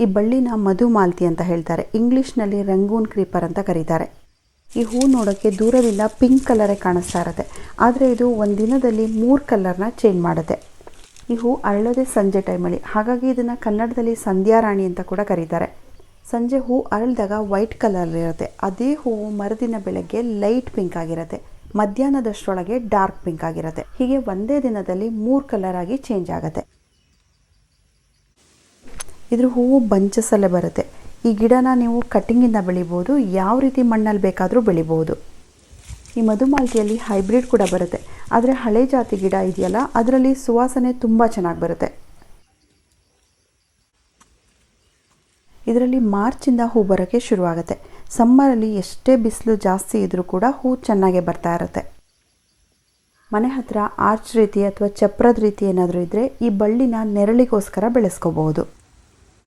ಈ ಬಳ್ಳಿನ ಮಧುಮಾಲತಿ ಅಂತ ಹೇಳ್ತಾರೆ. ಇಂಗ್ಲೀಷ್ನಲ್ಲಿ ರಂಗೂನ್ ಕ್ರೀಪರ್ ಅಂತ ಕರೀತಾರೆ. ಈ ಹೂ ನೋಡೋಕ್ಕೆ ದೂರದಿಂದ ಪಿಂಕ್ ಕಲರೇ ಕಾಣಿಸ್ತಾ ಇರುತ್ತೆ, ಆದರೆ ಇದು ಒಂದು ದಿನದಲ್ಲಿ 3 ಕಲರ್ನ ಚೇಂಜ್ ಮಾಡುತ್ತೆ. ಈ ಹೂ ಅರಳೋದೇ ಸಂಜೆ ಟೈಮಲ್ಲಿ, ಹಾಗಾಗಿ ಇದನ್ನು ಕನ್ನಡದಲ್ಲಿ ಸಂಧ್ಯಾ ರಾಣಿ ಅಂತ ಕೂಡ ಕರೀತಾರೆ. ಸಂಜೆ ಹೂ ಅರಳಿದಾಗ ವೈಟ್ ಕಲರ್ ಇರುತ್ತೆ, ಅದೇ ಹೂವು ಮರುದಿನ ಬೆಳಗ್ಗೆ ಲೈಟ್ ಪಿಂಕ್ ಆಗಿರುತ್ತೆ, ಮಧ್ಯಾಹ್ನದಷ್ಟರೊಳಗೆ ಡಾರ್ಕ್ ಪಿಂಕ್ ಆಗಿರುತ್ತೆ. ಹೀಗೆ ಒಂದೇ ದಿನದಲ್ಲಿ 3 ಕಲರ್ ಆಗಿ ಚೇಂಜ್ ಆಗುತ್ತೆ. ಇದ್ರ ಹೂವು ಬಂಚಸಲ್ಲೇ ಬರುತ್ತೆ. ಈ ಗಿಡನ ನೀವು ಕಟ್ಟಿಂಗಿಂದ ಬೆಳಿಬೋದು, ಯಾವ ರೀತಿ ಮಣ್ಣಲ್ಲಿ ಬೇಕಾದರೂ ಬೆಳಿಬೋದು. ಈ ಮಧುಮಾಲತಿಯಲ್ಲಿ ಹೈಬ್ರಿಡ್ ಕೂಡ ಬರುತ್ತೆ, ಆದರೆ ಹಳೆ ಜಾತಿ ಗಿಡ ಇದೆಯಲ್ಲ ಅದರಲ್ಲಿ ಸುವಾಸನೆ ತುಂಬ ಚೆನ್ನಾಗಿ ಬರುತ್ತೆ. ಇದರಲ್ಲಿ ಮಾರ್ಚಿಂದ ಹೂ ಬರೋಕ್ಕೆ ಶುರುವಾಗುತ್ತೆ. ಸಮ್ಮರಲ್ಲಿ ಎಷ್ಟೇ ಬಿಸಿಲು ಜಾಸ್ತಿ ಇದ್ದರೂ ಕೂಡ ಹೂ ಚೆನ್ನಾಗೇ ಬರ್ತಾ ಇರುತ್ತೆ. ಮನೆ ಹತ್ರ ಆರ್ಚ್ ರೀತಿ ಅಥವಾ ಚಪ್ರದ ರೀತಿ ಏನಾದರೂ ಇದ್ದರೆ ಈ ಬಳ್ಳಿನ ನೆರಳಿಗೋಸ್ಕರ ಬೆಳೆಸ್ಕೋಬಹುದು.